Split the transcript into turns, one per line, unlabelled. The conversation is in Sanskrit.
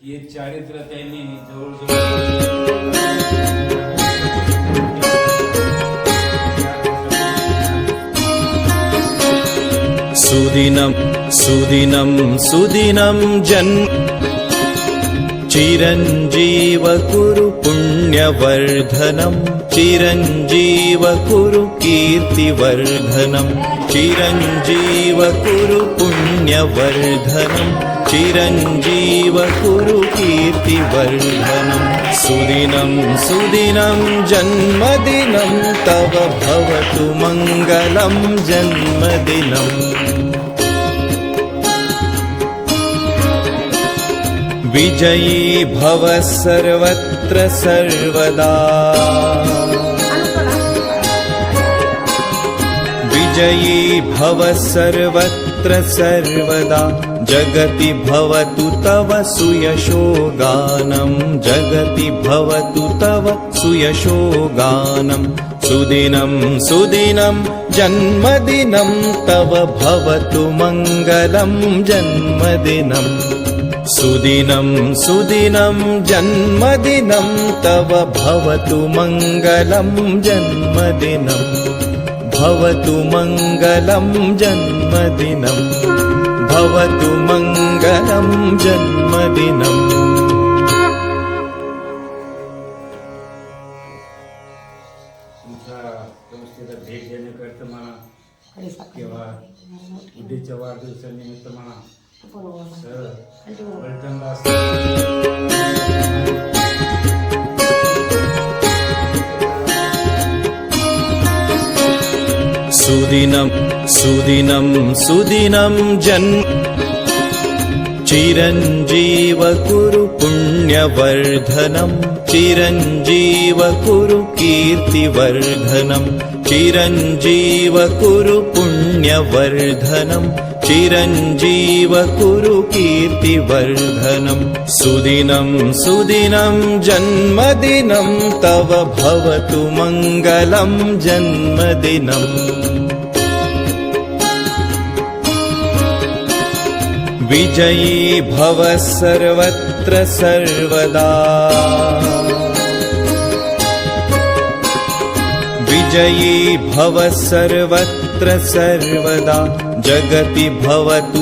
हे चारित्र्य त्यांनी जवळजवळ
सुदिनं सुदिनं सुदिनं जन्म चिरंजीव कुरु पुण्यवर्धनं चिरंजीव कुरु कीर्तिवर्धनं चिरंजीव कुरु पुण्यवर्धनं चिरंजीव कुरु कीर्तिवर्धनं सुदिनं सुदिनं जन्मदिनं तव भवतु मङ्गलं जन्मदिनम् विजयी भव सर्वत्र सर्वदा विजयी भव सर्वत्र सर्वदा जगति भवतु तव सुयशो गानं जगति भवतु तव सुयशो गानं सुदिनं सुदिनं जन्मदिनं तव भवतु मङ्गलं जन्मदिनम् सुदिनं सुदिनं जन्मदिनं तव भवतु मङ्गलं जन्मदिनं भवतु मङ्गलं जन्मदिनं भवतु मङ्गलं जन्मदिनम्
तुमचा व्यवस्थित भेट देण्याकरता म्हणा किंवा उद्याच्या वाढदिवसानिमित्त म्हणा पलटणला
सुदिनं सुदिनं सुदिनं जन्म चिरंजीव कुरु पुण्यवर्धनं चिरंजीव कुरु कीर्तिवर्धनं चिरंजीव कुरु पुण्यवर्धनं चिरंजीव कुरु कीर्तिवर्धनं सुदिनं सुदिनं जन्मदिनं तव भवतु मङ्गलं जन्मदिनम् विजयी भव सर्वत्र सर्वदा विजयी भव सर्वत्र सर्वदा जगति भवतु